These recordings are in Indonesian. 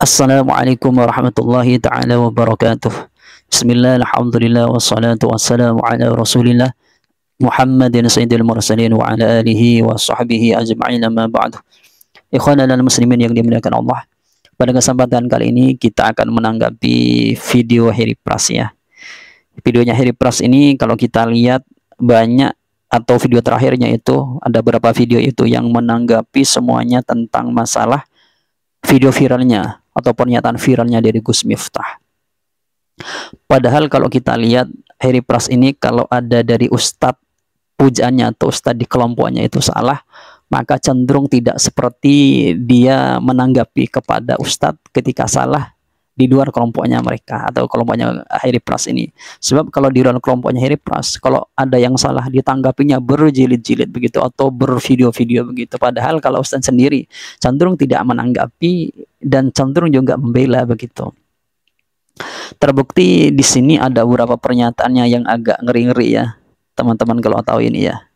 Assalamualaikum warahmatullahi ta'ala wabarakatuh. Bismillah, alhamdulillah, wassalatu wassalamu ala rasulillah Muhammadin sayyidil mursalin wa ala alihi wa sahbihi ajma'in, amma ba'du. Ikhwana dan muslimin yang dimuliakan Allah, pada kesempatan kali ini kita akan menanggapi video Harry Pras ya. Videonya Harry Pras ini kalau kita lihat banyak, atau video terakhirnya itu ada beberapa video itu yang menanggapi semuanya tentang masalah video viralnya atau pernyataan viralnya dari Gus Miftah. Padahal kalau kita lihat Harry Pras ini, kalau ada dari ustadz pujaannya atau ustadz di kelompoknya itu salah, maka cenderung tidak seperti dia menanggapi kepada ustadz ketika salah di luar kelompoknya mereka atau kelompoknya Harry Pras ini. Sebab kalau di luar kelompoknya Harry Pras, kalau ada yang salah ditanggapinya berjilid-jilid begitu atau bervideo-video begitu. Padahal kalau ustaz sendiri cenderung tidak menanggapi dan cenderung juga membela begitu. Terbukti di sini ada beberapa pernyataannya yang agak ngeri-ngeri ya, teman-teman kalau tahu ini ya.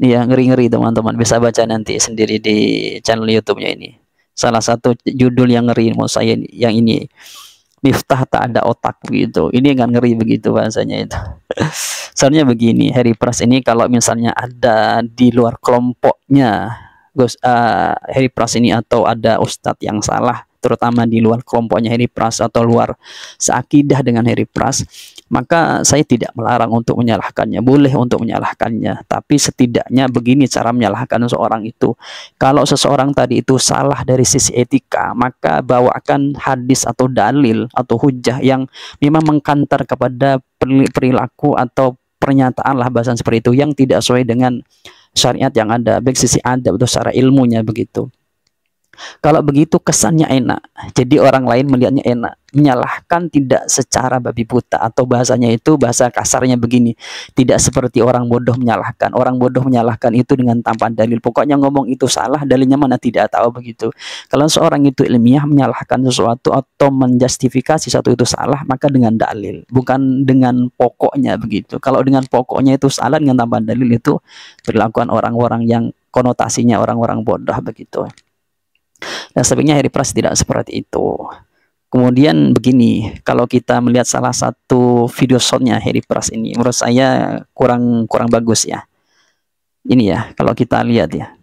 Iya, ngeri-ngeri teman-teman, bisa baca nanti sendiri di channel YouTube-nya ini. Salah satu judul yang ngeri menurut saya yang ini, Miftah tak ada otak begitu. Ini kan ngeri begitu bahasanya itu. Soalnya begini, Harry Pras ini kalau misalnya ada di luar kelompoknya Harry Pras ini, atau ada ustadz yang salah terutama di luar kelompoknya Harry Pras atau luar seakidah dengan Harry Pras, maka saya tidak melarang untuk menyalahkannya, boleh untuk menyalahkannya. Tapi setidaknya begini cara menyalahkan seseorang itu. Kalau seseorang tadi itu salah dari sisi etika, maka bawakan hadis atau dalil atau hujah yang memang mengkantar kepada perilaku atau pernyataan lah bahasan seperti itu yang tidak sesuai dengan syariat yang ada, baik sisi adab atau secara ilmunya begitu. Kalau begitu kesannya enak, jadi orang lain melihatnya enak. Menyalahkan tidak secara babi buta, atau bahasanya itu bahasa kasarnya begini, tidak seperti orang bodoh menyalahkan. Orang bodoh menyalahkan itu dengan tanpa dalil, pokoknya ngomong itu salah, dalilnya mana tidak tahu begitu. Kalau seorang itu ilmiah menyalahkan sesuatu atau menjustifikasi sesuatu itu salah, maka dengan dalil, bukan dengan pokoknya begitu. Kalau dengan pokoknya itu salah dengan tanpa dalil, itu perilakuan orang-orang yang konotasinya orang-orang bodoh begitu. Dan sebaiknya Harry Pras tidak seperti itu. Kemudian begini, kalau kita melihat salah satu video shotnya Harry Pras ini, menurut saya kurang bagus ya. Ini ya, kalau kita lihat ya.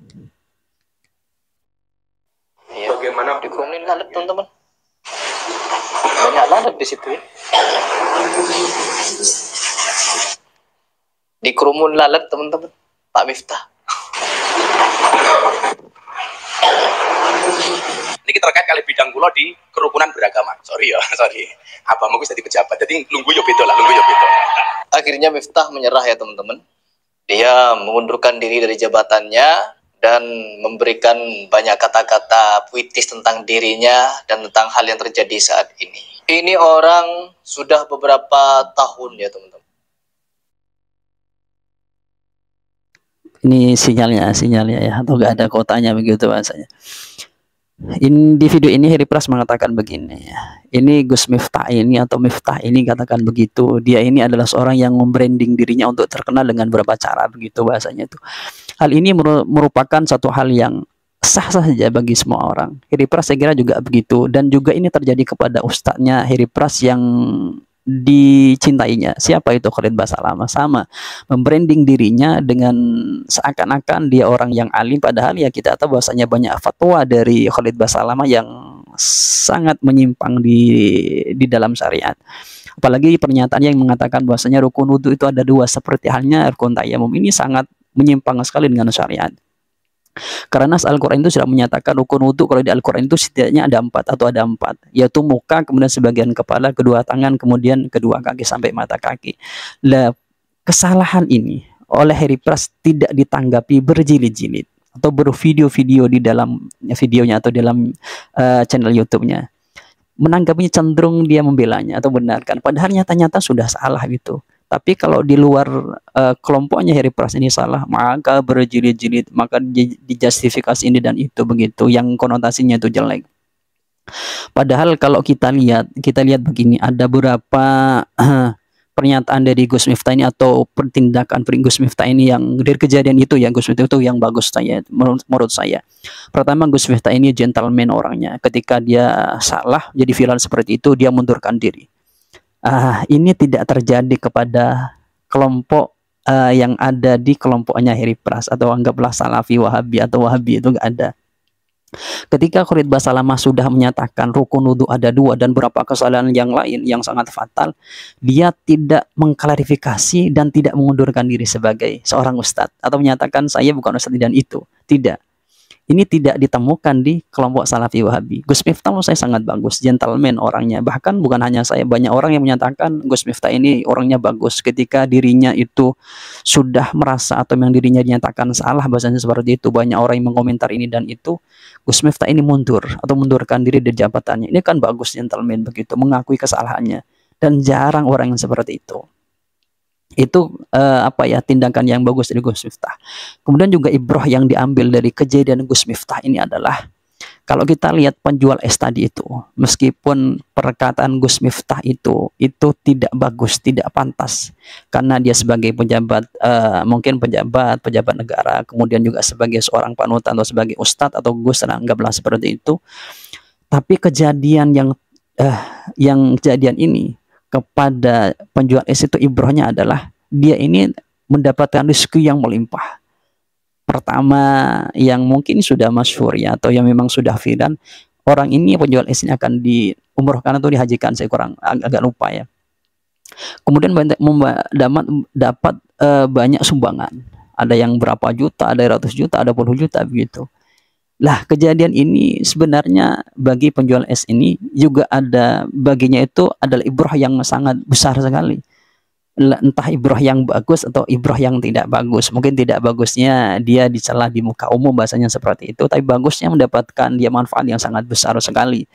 Bagaimana dikerumun lalat teman-teman? Banyak lalat di situ ya. Dikerumun lalat teman-teman, Pak Miftah. Ini terkait kali bidang kula di kerukunan beragama. Sorry. Abahmu wis dadi pejabat. Jadi lungguh yo beda lah, Akhirnya Miftah menyerah ya teman-teman. Dia mengundurkan diri dari jabatannya dan memberikan banyak kata-kata puitis tentang dirinya dan tentang hal yang terjadi saat ini. Ini orang sudah beberapa tahun ya teman-teman. Ini sinyalnya ya, atau enggak ada kotanya begitu bahasanya. Di video ini Harry Pras mengatakan begini ya, ini Gus Miftah ini atau Miftah ini katakan begitu, dia ini adalah seorang yang membranding dirinya untuk terkenal dengan beberapa cara begitu bahasanya itu. Hal ini merupakan satu hal yang sah-sah saja bagi semua orang. Harry Pras saya kira juga begitu, dan juga ini terjadi kepada ustadznya Harry Pras yang dicintainya. Siapa itu? Khalid Basalamah. Sama membranding dirinya dengan seakan-akan dia orang yang alim, padahal ya kita tahu bahwasanya banyak fatwa dari Khalid Basalamah yang sangat menyimpang di dalam syariat. Apalagi pernyataan yang mengatakan bahwasanya rukun wudhu itu ada dua, seperti halnya rukun tayamum. Ini sangat menyimpang sekali dengan syariat. Karena Al-Quran itu sudah menyatakan rukun wudhu kalau di Al-Quran itu setidaknya ada 4 atau ada 4, yaitu muka, kemudian sebagian kepala, kedua tangan, kemudian kedua kaki sampai mata kaki. Lah, kesalahan ini oleh Harry Pras tidak ditanggapi berjilid-jilid atau bervideo-video di dalam videonya atau dalam channel YouTube-nya. Menanggapinya cenderung dia membelanya atau benarkan, padahal nyata-nyata sudah salah gitu. Tapi kalau di luar kelompoknya Harry Pras ini salah, maka berjilid-jilid, maka dijustifikasi ini dan itu begitu, yang konotasinya itu jelek. Padahal kalau kita lihat begini, ada beberapa pernyataan dari Gus Miftah ini atau pertindakan Gus Miftah ini yang dari kejadian itu ya, Gus Miftah itu yang bagus saya menurut saya. Pertama, Gus Miftah ini gentleman orangnya. Ketika dia salah jadi viral seperti itu, dia mundurkan diri. Ini tidak terjadi kepada kelompok yang ada di kelompoknya Heri Pras, atau anggaplah Salafi, Wahabi atau Wahabi, itu nggak ada. Ketika Khalid Basalamah sudah menyatakan rukun wudhu ada 2 dan beberapa kesalahan yang lain yang sangat fatal, dia tidak mengklarifikasi dan tidak mengundurkan diri sebagai seorang ustadz atau menyatakan saya bukan ustadz dan itu. Tidak. Ini tidak ditemukan di kelompok Salafi Wahabi. Gus Miftah menurut saya sangat bagus, gentleman orangnya. Bahkan bukan hanya saya, banyak orang yang menyatakan Gus Miftah ini orangnya bagus ketika dirinya itu sudah merasa atau yang dirinya dinyatakan salah, bahasanya seperti itu. Banyak orang yang mengomentar ini dan itu. Gus Miftah ini mundur atau mundurkan diri dari jabatannya. Ini kan bagus, gentleman begitu, mengakui kesalahannya. Dan jarang orang yang seperti itu. Itu tindakan yang bagus dari Gus Miftah. Kemudian juga ibrah yang diambil dari kejadian Gus Miftah ini adalah, kalau kita lihat penjual es tadi itu, meskipun perkataan Gus Miftah itu tidak bagus, tidak pantas, karena dia sebagai pejabat, mungkin pejabat negara, kemudian juga sebagai seorang panutan atau sebagai ustadz atau gus, anggaplah seperti itu. Tapi kejadian yang kejadian ini kepada penjual es itu, ibrahnya adalah dia ini mendapatkan rezeki yang melimpah. Pertama, yang mungkin sudah masyhur ya, atau yang memang sudah viral, orang ini penjual es ini akan diumrohkan atau dihajikan, saya agak lupa ya. Kemudian dapat banyak sumbangan, ada yang berapa juta, ada ratus juta, ada puluh juta begitu. Lah, kejadian ini sebenarnya bagi penjual es ini juga ada baginya, itu adalah ibrah yang sangat besar sekali. Entah ibrah yang bagus atau ibrah yang tidak bagus. Mungkin tidak bagusnya dia dicela di muka umum, bahasanya seperti itu, tapi bagusnya mendapatkan dia manfaat yang sangat besar sekali.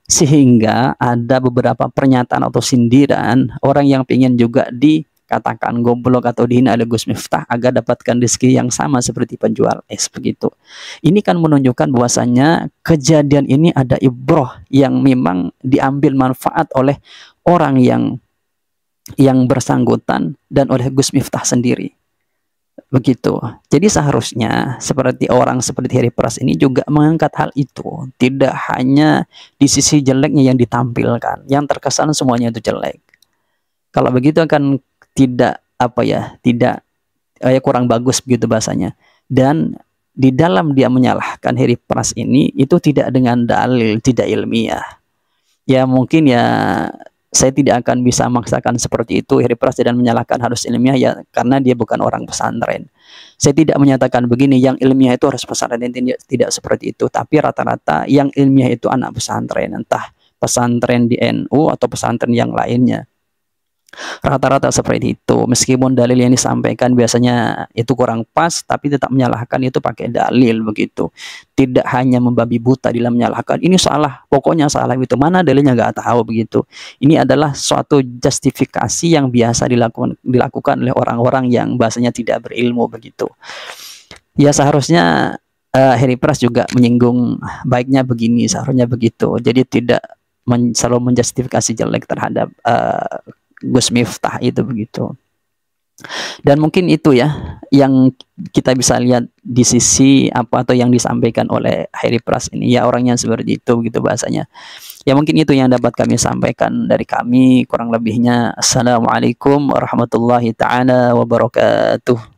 Sehingga ada beberapa pernyataan atau sindiran orang yang ingin juga dikatakan goblok atau dihina oleh Gus Miftah agar dapatkan rezeki yang sama seperti penjual es begitu. Ini kan menunjukkan bahwasanya kejadian ini ada ibrah yang memang diambil manfaat oleh orang yang bersangkutan dan oleh Gus Miftah sendiri. Begitu. Jadi seharusnya seperti orang seperti Heri Pras ini juga mengangkat hal itu. Tidak hanya di sisi jeleknya yang ditampilkan, yang terkesan semuanya itu jelek. Kalau begitu akan tidak kurang bagus begitu bahasanya. Dan di dalam dia menyalahkan Heri Pras ini itu tidak dengan dalil, tidak ilmiah. Ya mungkin ya saya tidak akan bisa memaksakan seperti itu. Heri Pras dan menyalahkan harus ilmiah ya, karena dia bukan orang pesantren. Saya tidak menyatakan begini yang ilmiah itu harus pesantren, tidak seperti itu. Tapi rata-rata yang ilmiah itu anak pesantren, entah pesantren di NU atau pesantren yang lainnya. Rata-rata seperti itu. Meskipun dalil yang disampaikan biasanya itu kurang pas, tapi tetap menyalahkan itu pakai dalil begitu. Tidak hanya membabi buta dalam menyalahkan ini salah, pokoknya salah, itu mana dalilnya nggak tahu begitu. Ini adalah suatu justifikasi yang biasa dilakukan oleh orang-orang yang bahasanya tidak berilmu begitu. Ya seharusnya Heri Pras juga menyinggung baiknya begini, seharusnya begitu. Jadi tidak selalu menjustifikasi jelek terhadap Gus Miftah itu begitu. Dan mungkin itu ya yang kita bisa lihat di sisi atau yang disampaikan oleh Heri Pras ini, ya orangnya seperti itu gitu bahasanya. Ya mungkin itu yang dapat kami sampaikan dari kami, kurang lebihnya assalamualaikum warahmatullahi taala wabarakatuh.